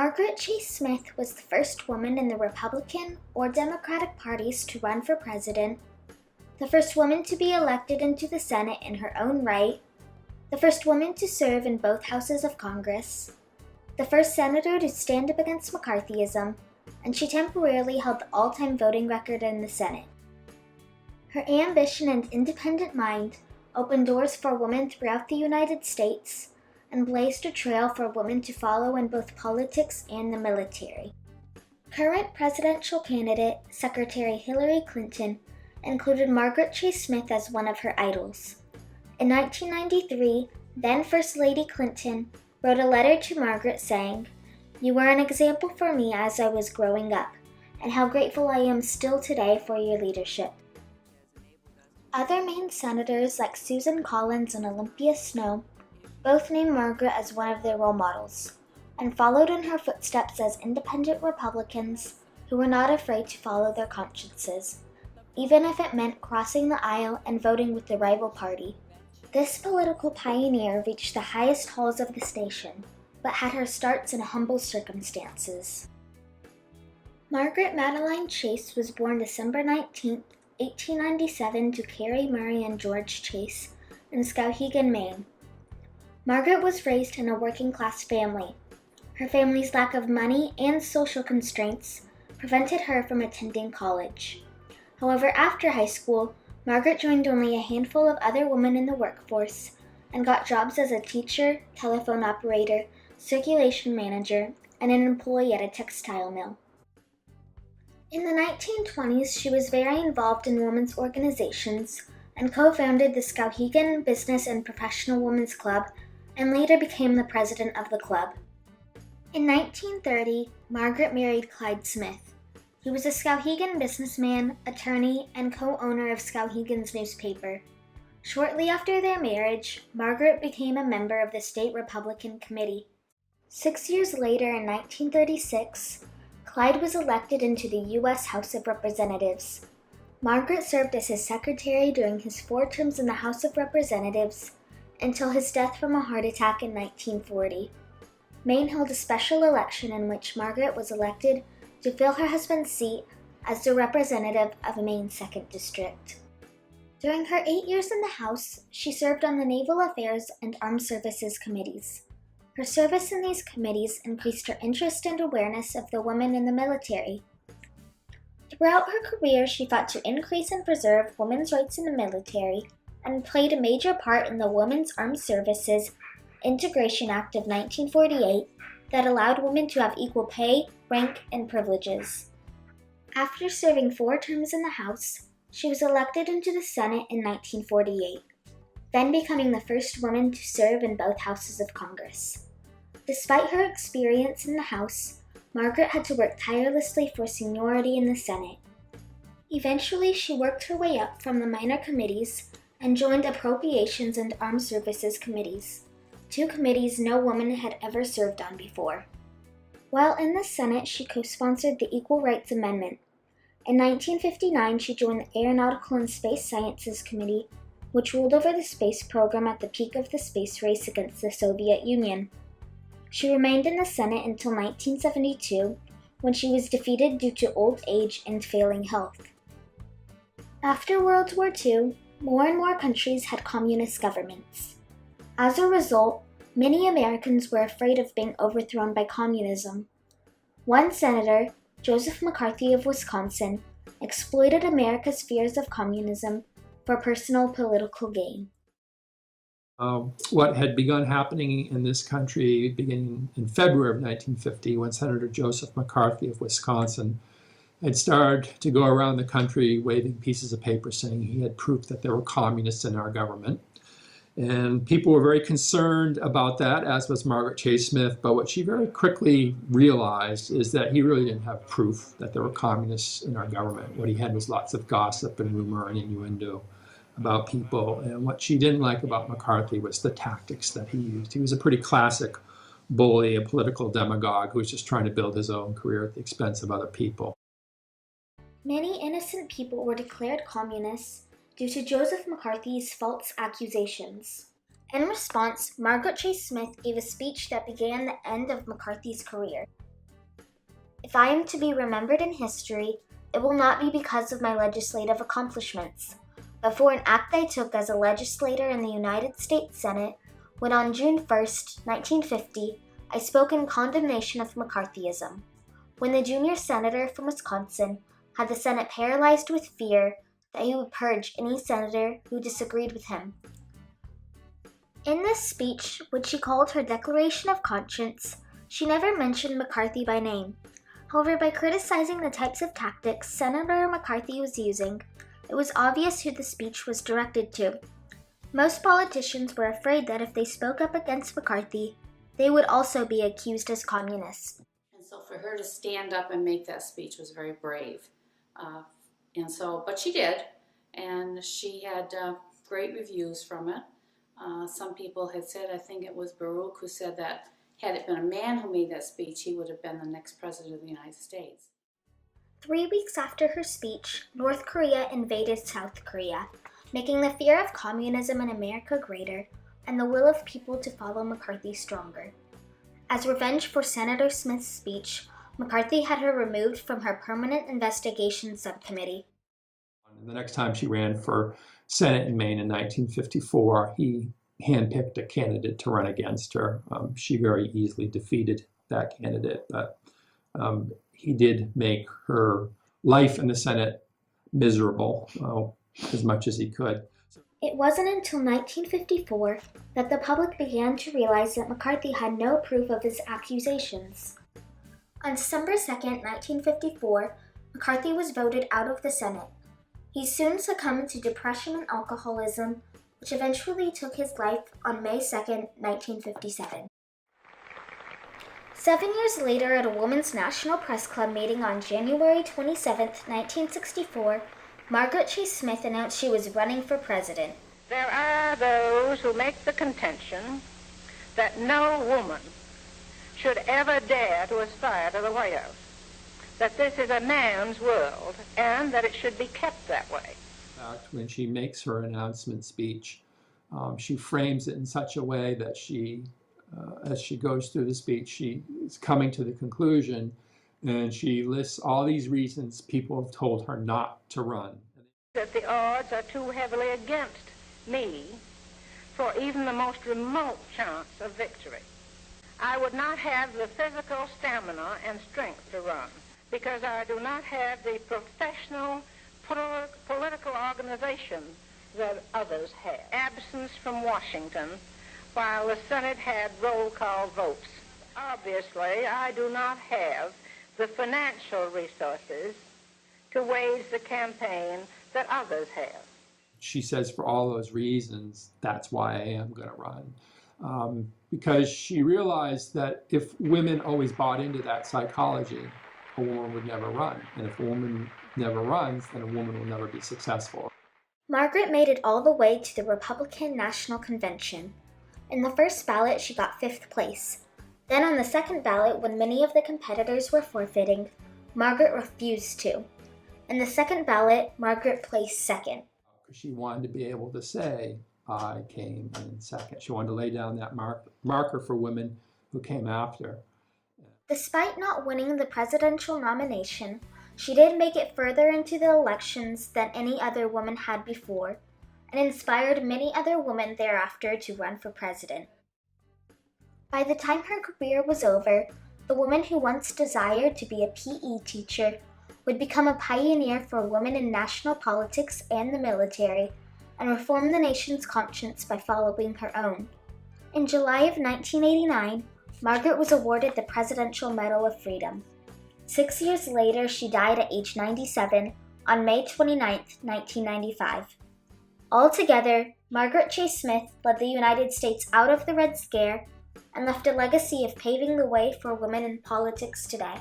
Margaret Chase Smith was the first woman in the Republican or Democratic parties to run for president, the first woman to be elected into the Senate in her own right, the first woman to serve in both houses of Congress, the first senator to stand up against McCarthyism, and she temporarily held the all-time voting record in the Senate. Her ambition and independent mind opened doors for women throughout the United States and blazed a trail for women to follow in both politics and the military. Current presidential candidate Secretary Hillary Clinton included Margaret Chase Smith as one of her idols. In 1993, then First Lady Clinton wrote a letter to Margaret saying, "You were an example for me as I was growing up, and how grateful I am still today for your leadership." Other Maine senators like Susan Collins and Olympia Snowe both named Margaret as one of their role models, and followed in her footsteps as independent Republicans who were not afraid to follow their consciences, even if it meant crossing the aisle and voting with the rival party. This political pioneer reached the highest halls of the station, but had her starts in humble circumstances. Margaret Madeline Chase was born December 19, 1897 to Carrie Murray and George Chase in Skowhegan, Maine. Margaret was raised in a working-class family. Her family's lack of money and social constraints prevented her from attending college. However, after high school, Margaret joined only a handful of other women in the workforce and got jobs as a teacher, telephone operator, circulation manager, and an employee at a textile mill. In the 1920s, she was very involved in women's organizations and co-founded the Skowhegan Business and Professional Women's Club and later became the president of the club. In 1930, Margaret married Clyde Smith. He was a Skowhegan businessman, attorney, and co-owner of Skowhegan's newspaper. Shortly after their marriage, Margaret became a member of the state Republican Committee. 6 years later, in 1936, Clyde was elected into the U.S. House of Representatives. Margaret served as his secretary during his 4 terms in the House of Representatives until his death from a heart attack in 1940. Maine held a special election in which Margaret was elected to fill her husband's seat as the representative of Maine's 2nd District. During her 8 years in the House, she served on the Naval Affairs and Armed Services Committees. Her service in these committees increased her interest and awareness of the women in the military. Throughout her career, she fought to increase and preserve women's rights in the military and played a major part in the Women's Armed Services Integration Act of 1948 that allowed women to have equal pay, rank, and privileges. After serving 4 terms in the House, she was elected into the Senate in 1948, then becoming the first woman to serve in both houses of Congress. Despite her experience in the House, Margaret had to work tirelessly for seniority in the Senate. Eventually, she worked her way up from the minor committees and joined Appropriations and Armed Services Committees, 2 committees no woman had ever served on before. While in the Senate, she co-sponsored the Equal Rights Amendment. In 1959, she joined the Aeronautical and Space Sciences Committee, which ruled over the space program at the peak of the space race against the Soviet Union. She remained in the Senate until 1972, when she was defeated due to old age and failing health. After World War II, more and more countries had communist governments. As a result, many Americans were afraid of being overthrown by communism. One senator, Joseph McCarthy of Wisconsin, exploited America's fears of communism for personal political gain. What had begun happening in this country beginning in February of 1950 when Senator Joseph McCarthy of Wisconsin had started to go around the country waving pieces of paper saying he had proof that there were communists in our government. And people were very concerned about that, as was Margaret Chase Smith. But what she very quickly realized is that he really didn't have proof that there were communists in our government. What he had was lots of gossip and rumor and innuendo about people. And what she didn't like about McCarthy was the tactics that he used. He was a pretty classic bully, a political demagogue who was just trying to build his own career at the expense of other people. Many innocent people were declared communists due to Joseph McCarthy's false accusations. In response, Margaret Chase Smith gave a speech that began the end of McCarthy's career. If I am to be remembered in history, it will not be because of my legislative accomplishments, but for an act I took as a legislator in the United States Senate when on June 1, 1950, I spoke in condemnation of McCarthyism, when the junior senator from Wisconsin had the Senate paralyzed with fear that he would purge any senator who disagreed with him. In this speech, which she called her Declaration of Conscience, she never mentioned McCarthy by name. However, by criticizing the types of tactics Senator McCarthy was using, it was obvious who the speech was directed to. Most politicians were afraid that if they spoke up against McCarthy, they would also be accused as communists. And so for her to stand up and make that speech was very brave. But she did, and she had great reviews from it. Some people had said, I think it was Baruch who said that had it been a man who made that speech, he would have been the next president of the United States. 3 weeks after her speech, North Korea invaded South Korea, making the fear of communism in America greater and the will of people to follow McCarthy stronger. As revenge for Senator Smith's speech, McCarthy had her removed from her Permanent Investigation Subcommittee. The next time she ran for Senate in Maine in 1954, he handpicked a candidate to run against her. She very easily defeated that candidate, but he did make her life in the Senate miserable as much as he could. It wasn't until 1954 that the public began to realize that McCarthy had no proof of his accusations. On December 2, 1954, McCarthy was voted out of the Senate. He soon succumbed to depression and alcoholism, which eventually took his life on May 2, 1957. 7 years later, at a Women's National Press Club meeting on January 27, 1964, Margaret Chase Smith announced she was running for president. There are those who make the contention that no woman should ever dare to aspire to the White House, that this is a man's world, and that it should be kept that way. When she makes her announcement speech, she frames it in such a way that as she goes through the speech, she is coming to the conclusion, and she lists all these reasons people have told her not to run. That the odds are too heavily against me for even the most remote chance of victory. I would not have the physical stamina and strength to run, because I do not have the professional political organization that others have. Absence from Washington while the Senate had roll call votes. Obviously, I do not have the financial resources to wage the campaign that others have. She says for all those reasons, that's why I am going to run. Because she realized that if women always bought into that psychology, a woman would never run. And if a woman never runs, then a woman will never be successful. Margaret made it all the way to the Republican National Convention. In the first ballot, she got 5th place. Then on the second ballot, when many of the competitors were forfeiting, Margaret refused to. In the second ballot, Margaret placed 2nd. She wanted to be able to say, I came in 2nd. She wanted to lay down that marker for women who came after. Despite not winning the presidential nomination, she did make it further into the elections than any other woman had before, and inspired many other women thereafter to run for president. By the time her career was over, the woman who once desired to be a PE teacher would become a pioneer for women in national politics and the military, and reform the nation's conscience by following her own. In July of 1989, Margaret was awarded the Presidential Medal of Freedom. 6 years later, she died at age 97 on May 29, 1995. Altogether, Margaret Chase Smith led the United States out of the Red Scare and left a legacy of paving the way for women in politics today.